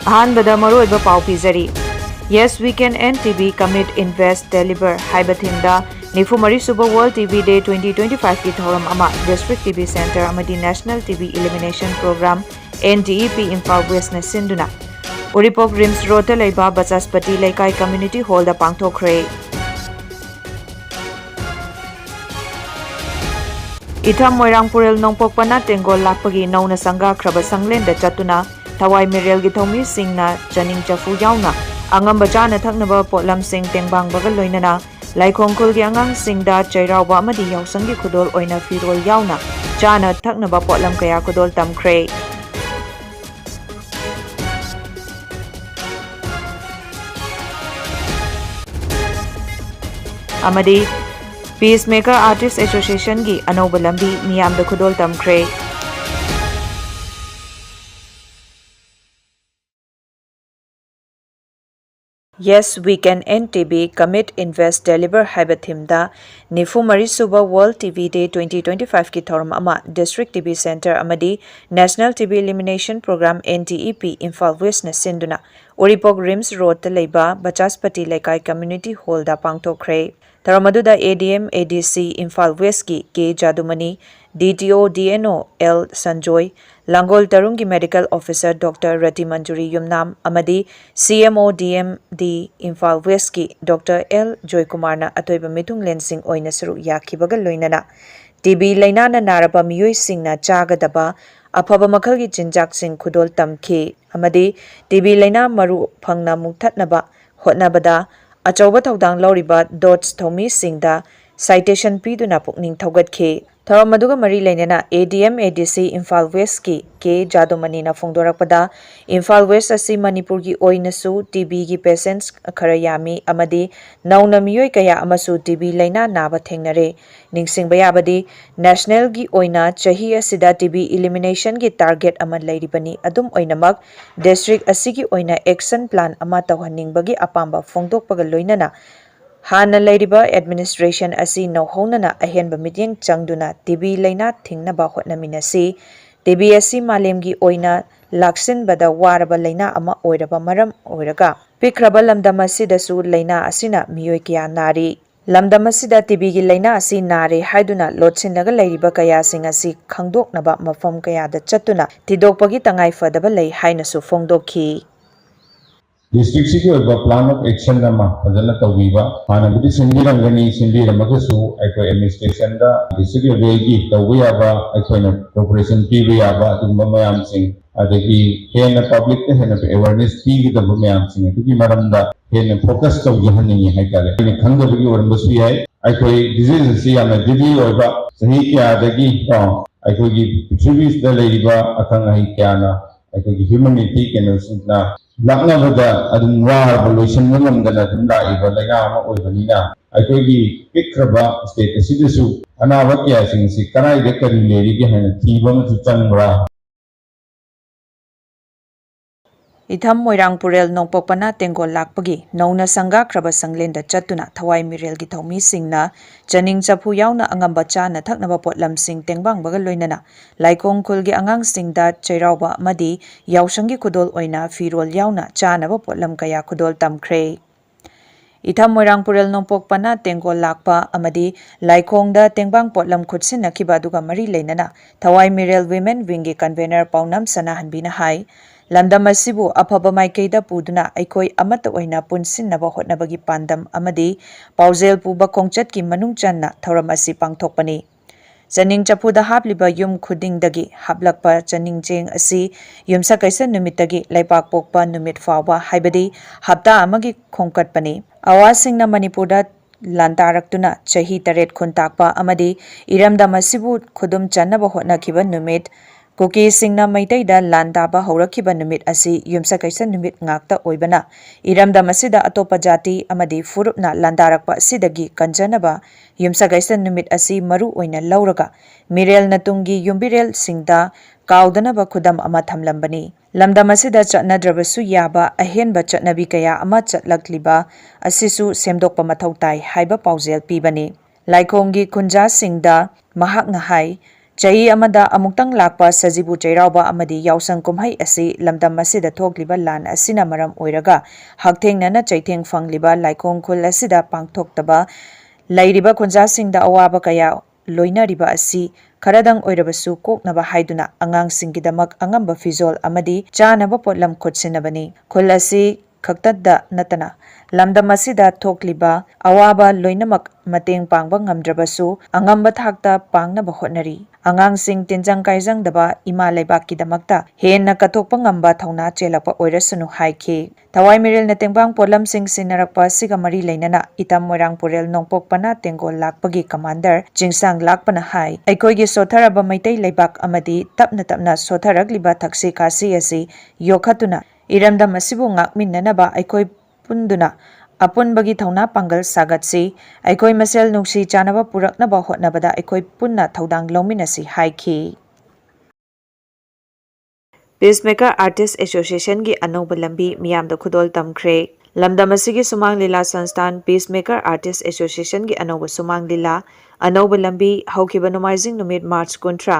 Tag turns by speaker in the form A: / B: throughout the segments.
A: अहानबदा मरोइबा पाउ पिजरी Yes we can end TV commit invest deliver haiba thimda Nifumari Super World TV Day 2025 ki thoram ama District TV Center amadi National TV Elimination Program NDEP Imphal West na sinduna Uripok Rims Road laiba Basaspati Laikai Community Hall da pangthokre Itham Moirangpurel Nongpokpana Tengol lakpagi nauna sangga kraba sanglen da chatuna Thawai Mirel gi thomi singna chaning chafu yauna Angam bachana thaknaba potlam sing tengbang bagal loinana laikhong khulgi angang singda chairauba amadi yausangi khudol oina firol yauna chana thaknaba potlam kaya khudol tamkhre amadi Peacemaker Artist Association gi anoba lambi miyam da khudol tamkhre Yes, we can end TB, commit, invest, deliver haiba thimda Nifumari Suba World TV Day 2025 ki thoram ama District TV Center amadi National TV Elimination Program NDEP Imphal West na sinduna Uripok Rims Road ta leiba Bachaspati Laikai Community Hall da pangthokre Tharamaduda ADM ADC Imphal West ki K Jadumani DTO DNO L Sanjoy Langol Tarungi Medical Officer Dr. Rati Manjuri Yumnam Amadi CMO DMD Imphal West ki Dr. L Joy Kumar na atoiba mitung lensing oina saru yakibaga loinana TB laina na naraba miyoi sing na chagadaba afaba makhal gi jinjak sing khudol tamki amadi TB laina maru phangna mukthatnaba hotnabada achauba thaudang lauriba dots thomi singda citation piduna pukning thogatke Tharamaduga mari lainana ADM ADC Imphal West ki K Jadomani na phongdorakpada Imphal West asi Manipur gi oinasu TB gi patients khara yami amadi nauna miyoi kaya amasu TB laina naba thengnare ningsingba yabadi national gi oina chahi asida TB elimination gi target ama lairibani adum oinamak district asigi oina action plan ama tawhaningbagi apamba phongdokpaga loinana Hana Ladiba Administration asi nauhonana ahenba mityeng changduna TB laina thingnaba hotnaminasi TB asi malemgi oina laksinbada waraba laina ama oiraba maram oiraga pikraba lamdam asidasu laina asina miyoi kya nari lamdam asida TB gi laina asi nare haiduna lotsinnaga lairiba kaya sing asi khangdoknaba mafam kaya da chatuna tidokpagi tangai fadaba lei hainasu phongdokhi
B: District City of Plan of Action Nama, Pazana Tawiba, Hanabudi Sindhirangani, Sindhiramakasu, Eco Administration, the District of Vegi, Tawiaba, Eco Corporation PVaba, Tumayam Singh, Adaki, Hena Public, Hena Awareness Tea, the Bumayam Singh, to be Maranda, Hena focus of Johanni Haikare, in the Kangabi or Musi, Eco diseases, and a Didi or Sahikia, the Gi, I could give tributes the Ladiba, Akanga Hikiana, I could give humanity and Usina. Laknabada adum war pollution ngamdana dunda ibalaga ama oibanina aikogi pikraba state asidasu anawakya singsi kanai de kari leri ge hana thibam su changra
A: Itham Moirangpurel Nongpokpana Tengol lakpagi nauna sangga kraba sanglenda chatuna thawai mirel gi thomi singna chaning chapu yauna angamba chana thaknaba potlam sing tengbang bagal loinana laikong khulgi angang singda chairauba madi yausangi khudol oina firol yauna chanaba potlam kaya khudol tamkhre Itham Moirangpurel Nongpokpana Tengol lakpa amadi laikongda tengbang potlam khutsinna kiba duga mari leinana thawai mirel women wing gi convener paunam sanahanbina hai Lamdam asibu afaba maikeida puduna aikoi amata oina punsinnaba hotnabagi pandam amadi pauzel puba kongchat ki manung channa thoram asi pangthokpani chaning chapuda hapliba yum khudingdagi haplakpa chaning jeng asi yumsa kaisa numitagi laipak pokpa numit fawa haibadi hapta amagi khongkatpani awasingna manipurda lantaaraktuna chahi taret khuntakpa amadi iramdam asibu khudum channaba hotnakiba numit Kuki singna maitai da landaba horakiba numit asi yumsa kaisa numit ngakta oibana iramda masida atopa jati amadi furupna landarakpa sidagi kanjanaba yumsa kaisa numit asi maru oina lauraga mirel natungi yumbirel singda kaudana ba khudam ama thamlambani lamdam asida chatnadrabasu yaba ahenba chatnabi kaya ama chatlakliba asisu semdokpa mathau tai haiba paujel pibani laikongi kunja singda mahak ngahai Chahi amada amuktang lakpa sajibu chairauba amadi yausang kumhai asi lamdam asida thokliba lan asina maram oiraga haktengnana chaitheng fangliba laikong khul asida pangthoktaba lairiba khunjasingda awaba kaya loinariba asi kharadang oirabasu koknaba haiduna angangsinggidamak angamba fizol amadi chanaba potlam khotsinabani khul asi khaktada natana lamdam asida thokliba awaba loinamak mateng pangba ngamdrabasu angamba thakta pangnaba hotnari angangsing tinjang kaijang daba ima leibak kidamakta henna kathokpa ngamba thauna chelakpa oirasunu haikhi thawai miril na tengbang polam sing sinarakpa siga mari leinana itam moirang purel nongpokpana tengol lakpagi commander jingsang lakpana hai aikoigi sotharaba maitai leibak amadi tapna tapna sotharagliba thaksi kasi asi yokhatuna iramdam asibu ngakminnanaba aikoi punduna apunbagi thauna pangal sagatsi aikoi masel nungsi chanaba puraknaba hotnabada aikoi punna thaudang longminasi haikhi Peacemaker Artist Association gi anauba lambi miyamda khudol tamkhre lamdam asigi sumang lila sansthan Peacemaker Artist Association gi anauba sumang lila anauba lambi haukiba nomaizing numit March kontra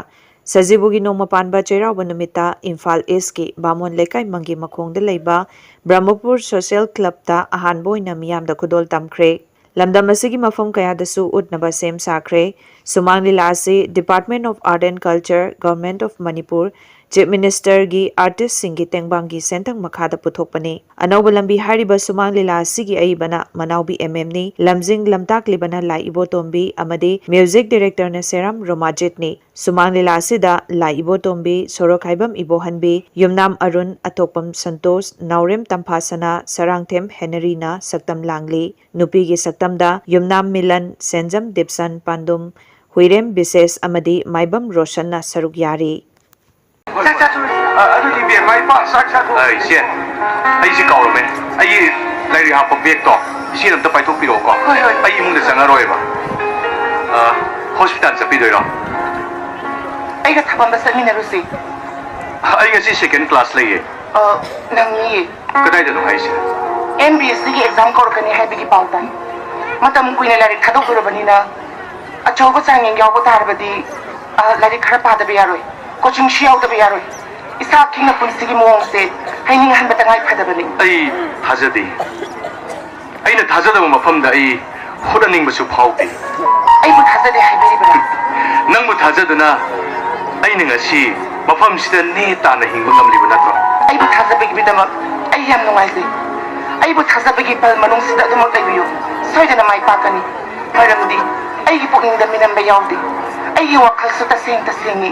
A: Sajibugi noma panba chairauba numita Imphal East ki Bamon Lekai mangi makhongda leiba Brahmapur Social Club ta ahanba oina miyamda khudol tamkhre lamdam asigi mafam kayadasu utnaba sem sakre sumang lila asi Department of Art and Culture Government of Manipur Chief Minister gi artist singi tengbangi sentang makhada puthokpani anauba lambi hariba sumang lila sigi aibana manaubi ni lamjing lamtak libana lai ibotombi amadi music director na seram romajit ni sumang lila sida lai ibotombi sorokhaibam ibohanbi yumnam arun atopam santos naurem tampasana sarangthem henrina saktam langli nupi gi saktamda yumnam milan senjam dipsan pandum huirem bises amadi maibam roshan na saruk yari
C: aduh di mai pak sak sian ai si kau me ai lai ha pek to si lam ta pai thok pi ro ko ai mung de sang roi ba hospital sa pi doi ro
D: ai ga thabam ba sami na rusi
C: ai ga si second class lai ye
D: nang ni
C: kadai da no hai si
D: MBSC gi exam kor kani hai bigi pautan matam kuina lari thadok ro bani na achauba changeng yaw ko tar badi lari khara pa da be yaroi coaching shiaw da be yaroi isa kina punsigi mong se haining han batangai phadabani
C: ai thajadi aina thajada mafam da ai hodaning basu phauti
D: ai bu thajade hai beri bara
C: nang bu thajaduna aina ngasi mafam sida ne ta na hingba ngamli bana to
D: ai bu thajabe gi bidama ai yam nungai se ai bu thajabe gi pal manung sida dum kai biyo soidana mai pakani maramdi ai gi poking da minam ba yawdi ai gi wakhal su ta sengi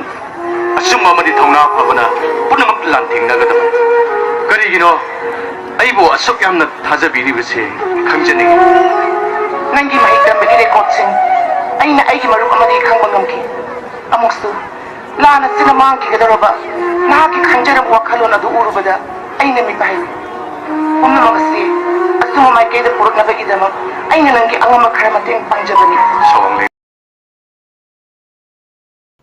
C: asumma madi thauna phabana punamak lan thingna ga dam kari gino aibo asuk yamna thajabiri bese khangjani
D: nangi mai dam gi record sing aina aigi maru amadi khangba ngamki amuksu lana cinema ki gadaroba na ki khangjara wakhalona du urubada aina mi pai umma magasi asuma mai ke da puruk na bagi dama aina nangi angama khara mateng pangjabani
C: sawang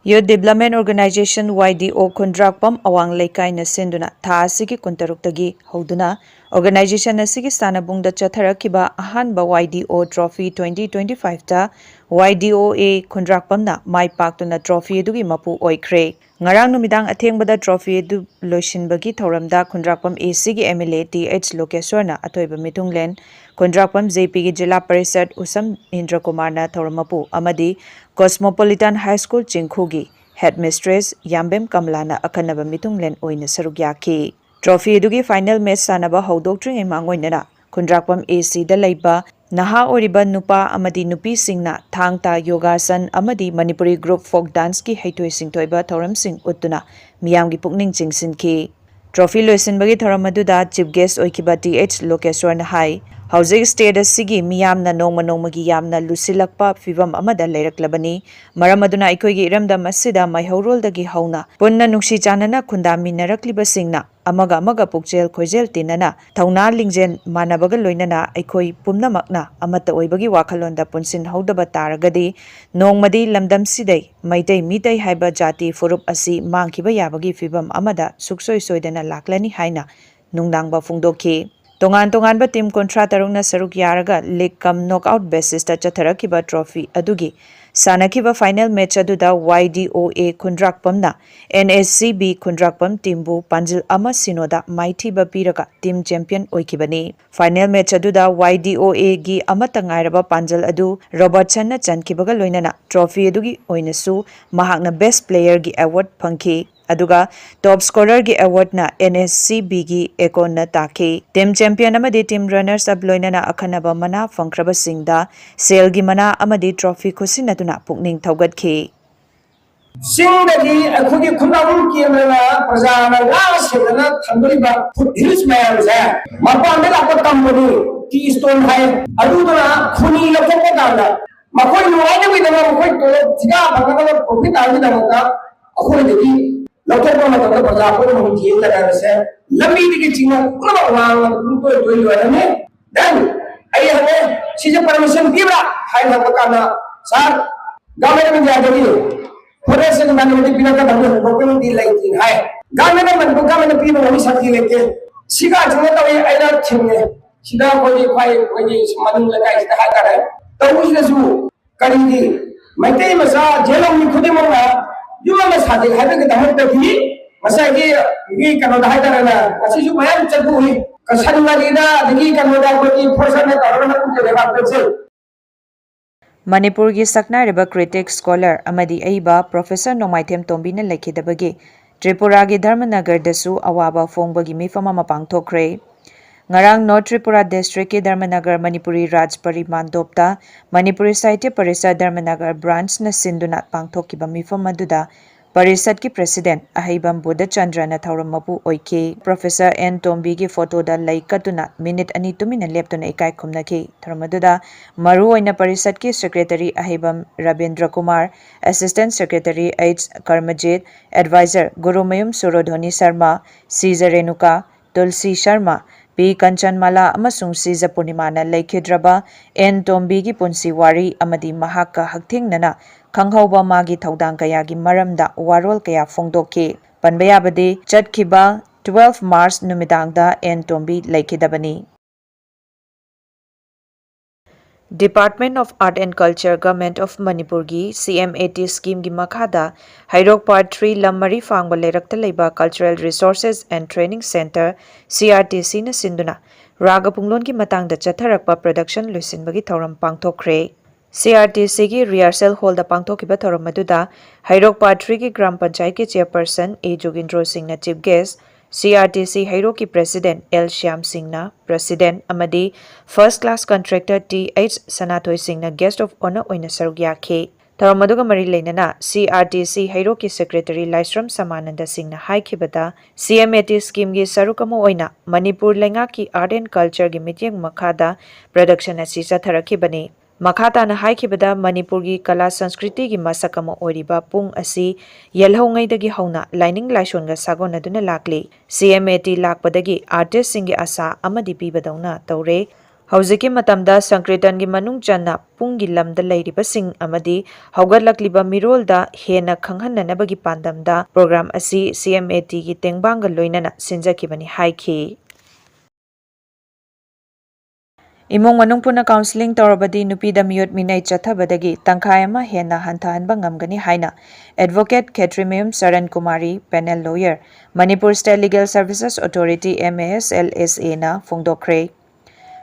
A: Youth Development Organization YDO Kundrakpam Awang Laikai na sinduna tha asigi kuntaruktagi hoduna organization asigi sanabungda chatharakiba ahanba YDO Trophy 2025 ta YDOA Kundrakpam na mai paktuna trophy dugi mapu oikre ngarang numidang athengbada trophy du loishinbagi thoramda Kundrakpam AC gi MLA TH Lokeswarna athoiba mitunglen Kundrakpam JP gi Jila Parishad Usam Indra Kumar na thoramapu amadi Cosmopolitan High School Chingkhugi Headmistress Yambem Kamlana akanaba mitunglen oina saruk yaki trophy dugi final match sanaba hodoktreng mangoinana Kundrakpam AC da leiba naha oriba nupa amadi nupi singna thangta yogasan amadi Manipuri group folk dance ki heitoi singtoiba thoram sing utuna miyamgi pukning chingsinki trophy loisinbagi thoram aduda chief guest oikiba TH Lokeswar na hai Housing state asigi miyamna nongmagi yamna lusilakpa fivam amada leiraklabani maramaduna ikoigi iramdam asida maihauroldagi hauna punna nungsi chanana khundami narakliba singna amaga pukjel khojel tinana thauna lingjen manabaga loinana aikoi pumnamakna amata oibagi wakhalonda punsin haudaba taragadi nongmadi lamdam sidai maitei mitei haiba jati furup asi mangkiba yabagi fivam amada suksoi soidana laklani haina nungdangba phungdokhi Tongan tonganba team kontra tarungna saruk yaraga league kam knockout basis ta chatharakiba trophy adugi sanakiba final match aduda YDOA Kundrakpamna NSCB Kundrakpam teambu panjil ama sinoda maithiba piraga team champion oikibani. Final match aduda YDOA gi amata ngairaba panjil adu Robertson na chankibaga loinana trophy adugi oinasu mahakna best player gi award phangki. Aduga top scorer gi award na NSCB gi ekon na taki. Team champion amadi team runners up loinana akhanaba mana fangkraba singda sel gi mana amadi trophy khusinaduna pukning thaugatki.
E: Singdagi akhugi khunawum kiyamena prajana gasidana thanduriba hills mayamse mapande lakot company tea stone hai aduduna khuni lokko dala makoi nuaina bidana makoi tole jiga bangana profit agi damaka akhoi degi lokko mata praja ko mun kiyen laga se lambi digi china kuna wang to to yorane then ai hame sije permission dibra hai hakana sir government jadagi Forest and Manipuri Pinaka Broken deal like in high. Government and government people only something like it. She got to know I not chimney. She don't go to quiet when you smuggle the guys the hacker. The wish the zoo. Karindi. My name is Jello Kudimona. You must have the having the head of me. Masaki, we cannot hide her. As you may have to do it. Kasana, the geek and without person at the
A: Manipur gi saknariba critic scholar amadi aiba Professor Nomaithem Tombina lekhidabagi Tripura gi Dharmanagar dasu awaba fongbagi mifama mapangthokre. Ngarang North Tripura District ki Dharmanagar Manipuri Raj Parimandopta Manipuri Sahitya Parishad Dharmanagar branch na sindunat pangthokiba mifam aduda Parishad ki President Ahaibam Buddha Chandra na thauram mapu oike. Professor N. Tombi ki photo da laikatuna minute ani tumina leptuna ikai khumnaki. Thaumaduda maru oina Parishad ki Secretary Ahaibam Rabindra Kumar, Assistant Secretary H. Karmajit, Advisor Guru Mayum Surodhoni Sharma, Caesar Renuka, Tulsi Sharma, P. Kanchanmala amasung Caesar Purnimana laikhidraba N. Tombi ki punsi wari amadi mahaka haktingnana Kanghauba magi thaudang kaya gi maramda warol kaya fongdoki. Panbayabadi chatkhiba 12 March numidangda N. Tombi laikhidabani. Department of Art and Culture Government of Manipur gi CMAT scheme gi makhada Hairok Part 3 Lamari Fangba Lerakta Leiba Cultural Resources and Training Center CRTC na sinduna Raga Punglon gi matangda chatharakpa production lusinbagi thauram pangthokre. CRTC ki rehearsal hall da pangthokiba thoram maduda Hairok Part 3 ki Gram Panchayat ki chairperson A. Jogindro Singh na chief guest, CRTC Hairok ki president L. Shyam Singh na president amadi first class contractor T. H. Sanatoy Singh na guest of honor oina saruk yakhe. Thoram maduga mari leinana CRTC Hairok ki secretary Laisram Samananda Singh na haikhibada CMAT scheme gi sarukamo oina Manipur lenga ki art and culture gi mityeng makhada production asi chatharakibani. Makhata na haikibada Manipur gi kala sanskriti gi masakama oriba pung asi yelhongai dagi hauna lining laishon ga sagona duna lakli CMAT lakpadagi artist singi asa amadi pibadauna taure hauziki matamda sankritan gi manung channa pung gi lamda lairiba sing amadi haugatlakliba mirolda hena khanghananabagi pandamda program asi CMAT gi tengbanga loinana sinjakibani haiki. Imong manung puna counseling torabadi nupida miyot minay chathabadagi tangkayama hena hantahanba ngamgani haina Advocate Ketrimeum Saran Kumari Panel Lawyer Manipur State Legal Services Authority MASLSA na fongdokre.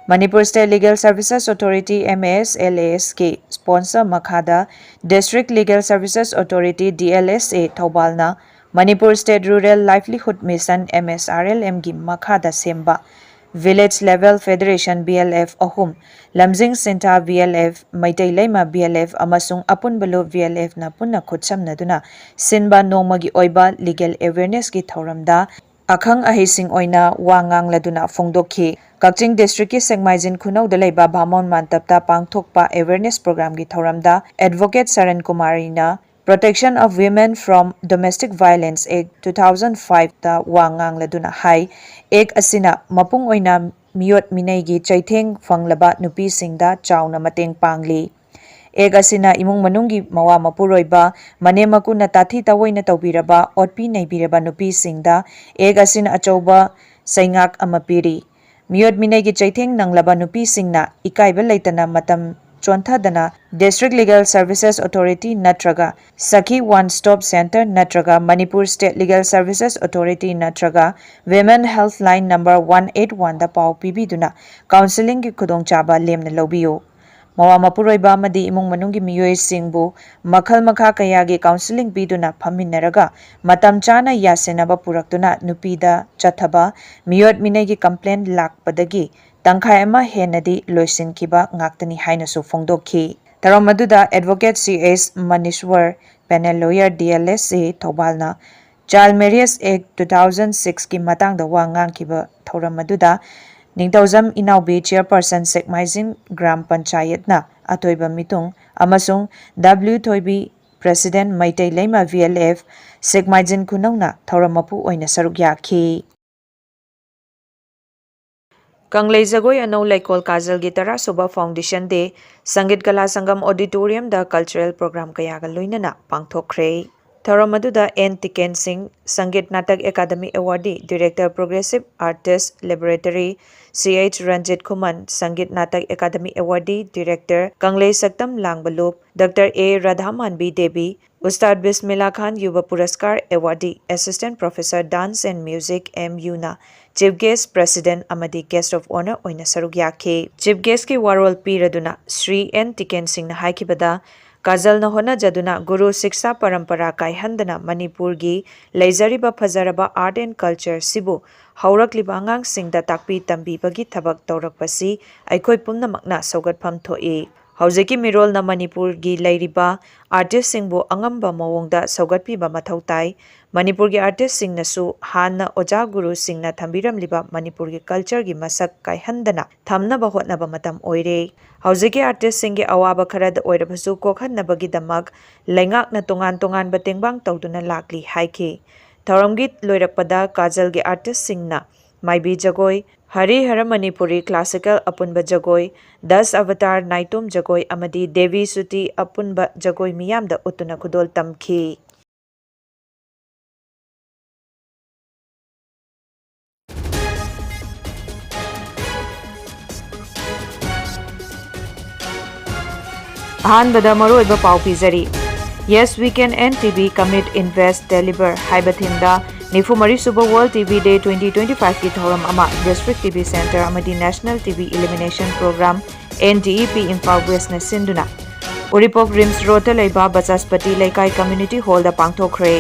A: Manipur State Legal Services Authority MASLAS ke sponsor makhada District Legal Services Authority DLSA Thoubal na Manipur State Rural Livelihood Mission MSRLM gi makhada semba Village Level Federation BLF ahum Lamjing Sinta BLF Maitai Laima BLF amasung Apunbalo BLF na punna khutsamnaduna sinba nongmagi oiba legal awareness gi thoramda akhang ahising oina wangang laduna fongdokhi Kakching District ki Sengmaijin Khunau da leiba Bhamon Mantapta pangthokpa awareness program gi thoramda Advocate Saran Kumari na Protection of Women from Domestic Violence Act 2005 ta wangang laduna hai ek asina mapung oina miyot minay gi chaitheng fanglaba nupi singda chauna mateng pangli ek asina imung manunggi mawa mapuroiba manemaku na tathi tawoina tawbiraba otpi naibiraba nupi singda ek asina achauba saingak amapiri मियोट मिनेगी चैथेंग नंगलबा नुपीसिंगना इकाइबा लेतना मतम चोंथादना district legal services authority नत्रगा Sakhi one stop centre नत्रगा Manipur state legal services authority नत्रगा women health line number 181 दा पाउ पीबीदुना counselling की खुदोंचाबा लेमना लौबियो मवा मपुरोइबा मदी इमुंग मनुंगी मियोय सिंगबु मखल मखा कयागी काउंसलिंग पीदुना फमिनरगा मतम चाना यासेनबा पुरक्तुना नुपीदा चथबा मियोट मिनेगी कंप्लेंट लाकपदगी तंखाय अमा हेनदी लोइसिनखिबा ngaktani hainasu phongdokhi tarom maduda advocate cs manishwar panel lawyer dlsa thobalna child marriage act 2006 ki matangda wa ngangkiba thoram maduda ningtauzam inaubi chairperson sekmaizin gram panchayat na atoiba mitung amasung w thoibi president maitai leima vlf sekmaizin kunongna thoramapu oina saruk yakhi Kangle Jagoi अनौ लेकोल काजल की तरा सुबह foundation day Sangeet Kala Sangam auditorium द cultural programme कयागा लोइनना पांगथोखरे थौरम अदुदा N Tiken Singh Sangeet Natak academy awardee director progressive artist laboratory CH Ranjit Khuman Sangeet Natak academy awardee director कंगले सक्तम लांगबलूप doctor A Radhamanbi Devi Ustad Bismillah Khan Yuva Puraskar awardee assistant professor dance and music MU ना चीफ गेस्ट प्रेसिडेंट अमदी गेस्ट ऑफ ऑनर ओइना सरुक याखे चीफ गेस्ट की वारोल पीरदुना श्री एन टिकेन सिंह ना हाइकिबदा काजल न होना जदुना गुरु शिक्षा परंपरा कायहंदना मणिपुर की लेजरिबा फजरबा आर्ट एंड कल्चर सिबु हौरकलिबा अंगांग सिंगदा ताकपी तंबीबगी थबक तौरकपसी अखोय पुमनमकना सौगतफम थोए हौजेकी मिरोल न मणिपुर की लेरिबा आर्टिस्ट सिंगबु अंगंबा मवोंगदा सौगतपीबा मथौ ताई मणिपुर की आर्टिस्ट सिंगनसु हाना ओजा गुरु सिंगना थंबीरमलिबा मणिपुर की कल्चर की मसक कायहंदना थमनबा होतनबा मतम ओइरे हौजेकी आर्टिस्ट सिंगे अवाबा खरद ओइरबसु कोखनबगी दमक लेंगाकना तोंगान तोंगान बतेंगबांग तौदुना लाकली हाइखे थौरमगी लोइरकपदा काजल की आर्टिस्ट सिंगना माइबी जगोई हरिहर मणिपुरी क्लासिकल अपुनबा जगोई 10 अवतार नाइटोम जगोई अमदी देवी सुती अपुनबा जगोई मियामदा उतुना खुदोल तमखी अहानबदा मरोइबा पाउ पिजरी Yes we can end TV commit invest deliver haiba thimda निफुमरी सुबह वर्ल्ड टीवी डे 2025 की थौरम अमा डिस्ट्रिक्ट टीवी सेंटर अमदी national TV elimination programme NDEP Imphal west न सिंधुना उरिपोक रिम्स रोड लेबा बचासपति लेकाई कम्युनिटी हॉल दा पांगथोखरे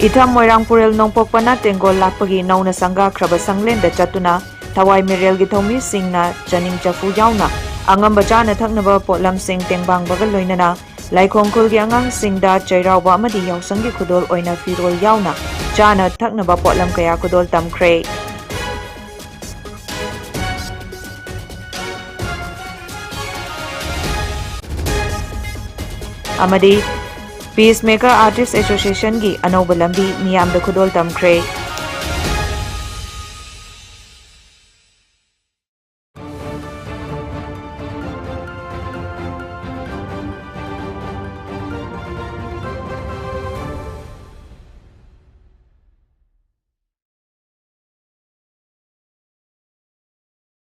A: इथम मोइरांगपुरेल नोंपोकपना तेंगोल लाकपगी नौना संगा खरबा संगलेन दा चतुना थवाई मिरेल की थौमी सिंगना चनिंग चफु यावना अंगम बचाना थकनबा पोटलम सिंग तेंगबांग बगल लोइनना लाइखोंखुल की अंगांग सिंगदा चैरावबा अमदी यावसंगी खुदोल ओइना फिरोल यावना चाना थकनबा पोटलम कया खुदोल तमख्रे अमदी पीस मेकर आर्टिस्ट एसोसिएशन की अनौब लंबी मियाम द खुदोल तमख्रे